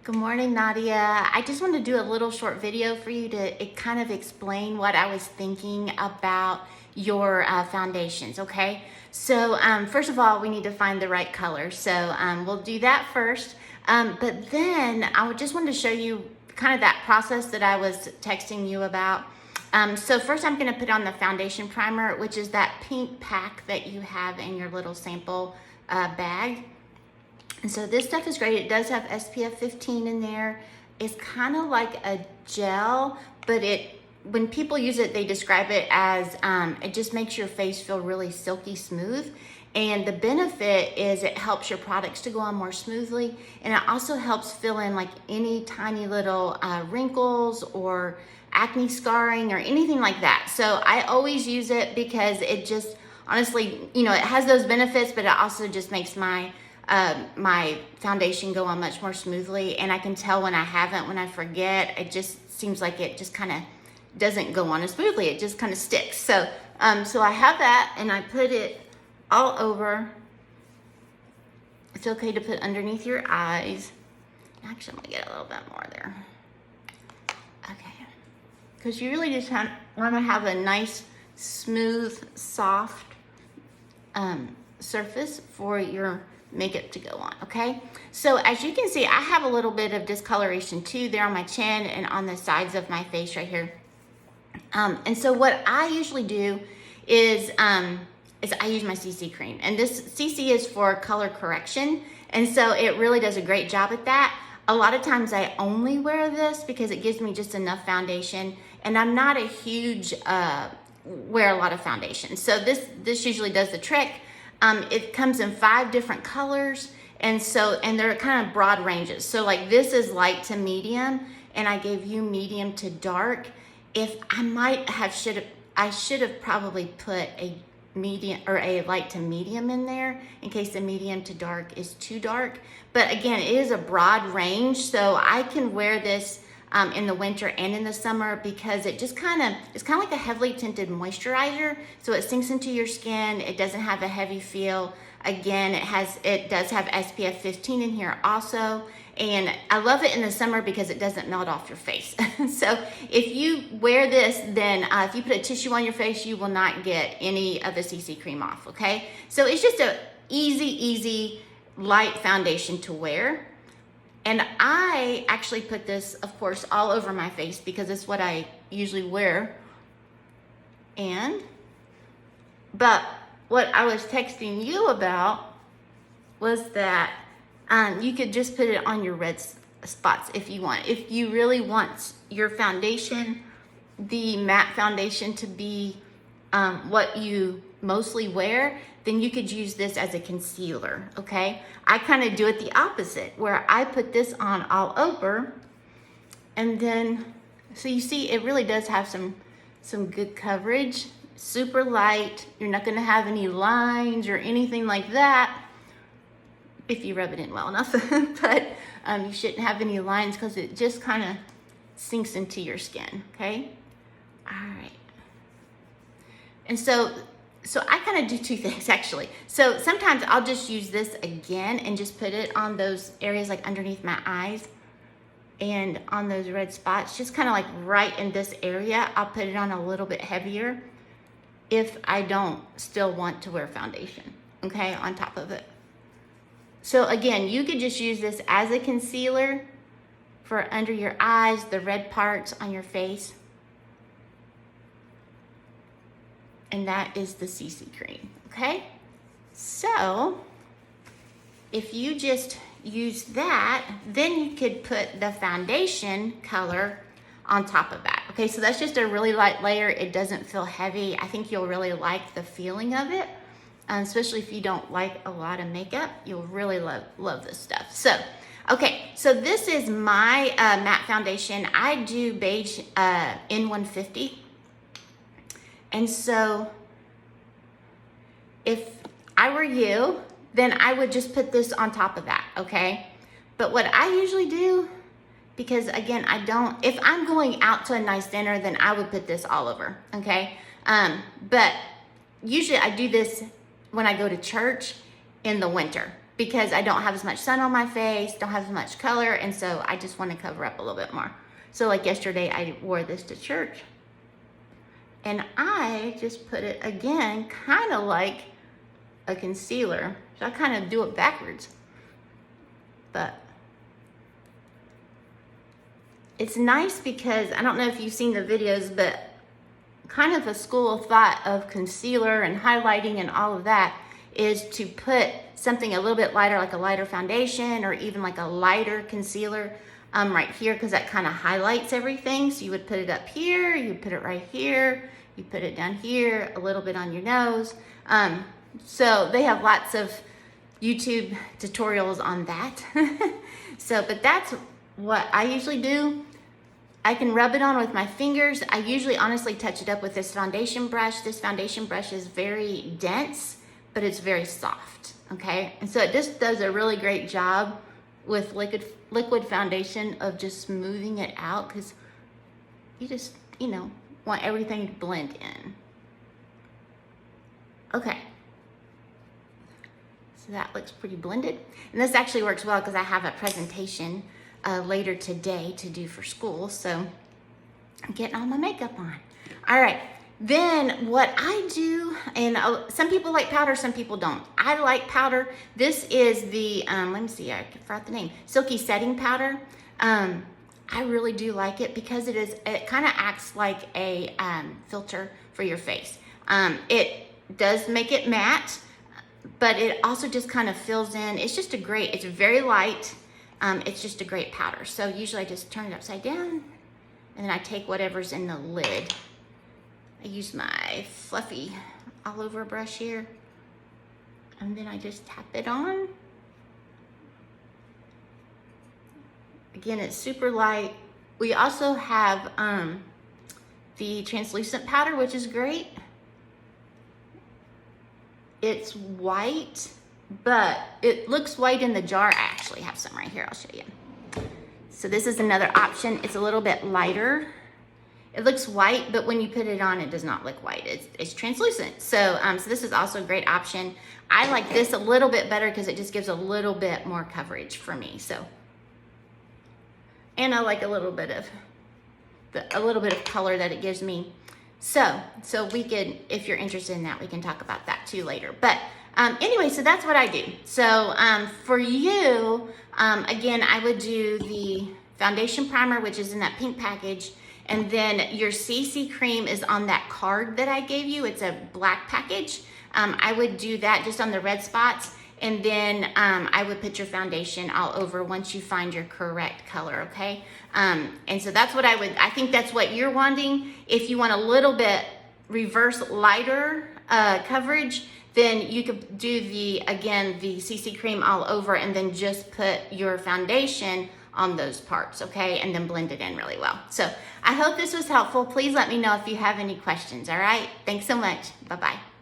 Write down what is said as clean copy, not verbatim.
Good morning, Nadia. I just wanted to do a little short video for you to kind of explain what I was thinking about your foundations, okay? So first of all, we need to find the right color. So we'll do that first. But then I just wanted to show you kind of that process that I was texting you about. So first I'm gonna put on the foundation primer, which is that pink pack that you have in your little sample bag. And so this stuff is great. It does have SPF 15 in there. It's kind of like a gel, but when people use it, they describe it as, it just makes your face feel really silky smooth. And the benefit is it helps your products to go on more smoothly. And it also helps fill in like any tiny little wrinkles or acne scarring or anything like that. So I always use it because it just, honestly, it has those benefits, but it also just makes my foundation go on much more smoothly. And I can tell when I haven't, when I forget, it just seems like it just kind of doesn't go on as smoothly. It just kind of sticks. So so I have that and I put it all over. It's okay to put underneath your eyes. Actually, I'm gonna get a little bit more there. Okay, because you really just want to have a nice, smooth, soft surface for your makeup to go on, okay? So as you can see, I have a little bit of discoloration too there on my chin and on the sides of my face right here. And so what I usually do is I use my CC cream, and this CC is for color correction, and so it really does a great job at that. A lot of times I only wear this because it gives me just enough foundation, and I'm not a huge wear a lot of foundation. So this usually does the trick. It comes in 5 different colors, and they're kind of broad ranges. So like this is light to medium, and I gave you medium to dark. If I should have probably put a medium or a light to medium in there in case the medium to dark is too dark. But again, it is a broad range, so I can wear this in the winter and in the summer because it's kind of like a heavily tinted moisturizer. So it sinks into your skin. It doesn't have a heavy feel. Again, it does have SPF 15 in here also. And I love it in the summer because it doesn't melt off your face. So if you wear this, then if you put a tissue on your face, you will not get any of the CC cream off, okay? So it's just a easy, light foundation to wear. And I actually put this, of course, all over my face because it's what I usually wear. But what I was texting you about was that you could just put it on your red spots if you want. If you really want your foundation, the matte foundation, to be what you mostly wear, then you could use this as a concealer, okay? I kind of do it the opposite, where I put this on all over, and then, so you see, it really does have some good coverage, super light. You're not gonna have any lines or anything like that if you rub it in well enough, but you shouldn't have any lines because it just kind of sinks into your skin, okay? All right. And so I kind of do 2 things actually. So sometimes I'll just use this again and just put it on those areas like underneath my eyes and on those red spots, just kind of like right in this area. I'll put it on a little bit heavier if I don't still want to wear foundation, okay, on top of it. So again, you could just use this as a concealer for under your eyes, the red parts on your face. And that is the CC cream, okay? So if you just use that, then you could put the foundation color on top of that. Okay, so that's just a really light layer. It doesn't feel heavy. I think you'll really like the feeling of it, especially if you don't like a lot of makeup. You'll really love this stuff. So, okay, so this is my matte foundation. I do beige N150. And so if I were you, then I would just put this on top of that, okay? But what I usually do, because again, if I'm going out to a nice dinner, then I would put this all over, okay? But usually I do this when I go to church in the winter. because I don't have as much sun on my face, don't have as much color, and so I just want to cover up a little bit more. So like yesterday, I wore this to church, and I just put it again, kind of like a concealer. So I kind of do it backwards, but it's nice because I don't know if you've seen the videos, but kind of a school of thought of concealer and highlighting and all of that is to put something a little bit lighter, like a lighter foundation or even like a lighter concealer right here, because that kind of highlights everything. So you would put it up here, you put it right here, you put it down here, a little bit on your nose. So they have lots of YouTube tutorials on that. But that's what I usually do. I can rub it on with my fingers. I usually honestly touch it up with this foundation brush. This foundation brush is very dense, but it's very soft, okay? And so it just does a really great job with liquid foundation of just smoothing it out, because you just, want everything to blend in. Okay. So that looks pretty blended. And this actually works well because I have a presentation later today to do for school. So I'm getting all my makeup on. All right. Then what I do, and some people like powder, some people don't. I like powder. This is the, let me see, I forgot the name, Silky Setting Powder. I really do like it because it kind of acts like a filter for your face. It does make it matte, but it also just kind of fills in. It's just it's very light. It's just a great powder. So usually I just turn it upside down, and then I take whatever's in the lid. I use my fluffy all over brush here, and then I just tap it on. Again, it's super light. We also have the translucent powder, which is great. It's white, but it looks white in the jar. I actually have some right here. I'll show you. So this is another option. It's a little bit lighter. It looks white, but when you put it on, it does not look white. It's translucent. So, so this is also a great option. I like this a little bit better because it just gives a little bit more coverage for me. So, and I like a little bit of color that it gives me. So we could, if you're interested in that, we can talk about that too later. But anyway, so that's what I do. So for you, again, I would do the foundation primer, which is in that pink package. And then your CC cream is on that card that I gave you. It's a black package. I would do that just on the red spots. And then I would put your foundation all over once you find your correct color, okay? And so that's what I think that's what you're wanting. If you want a little bit reverse lighter coverage, then you could do the CC cream all over and then just put your foundation on those parts, okay? And then blend it in really well. So I hope this was helpful. Please let me know if you have any questions, all right? Thanks so much. Bye-bye.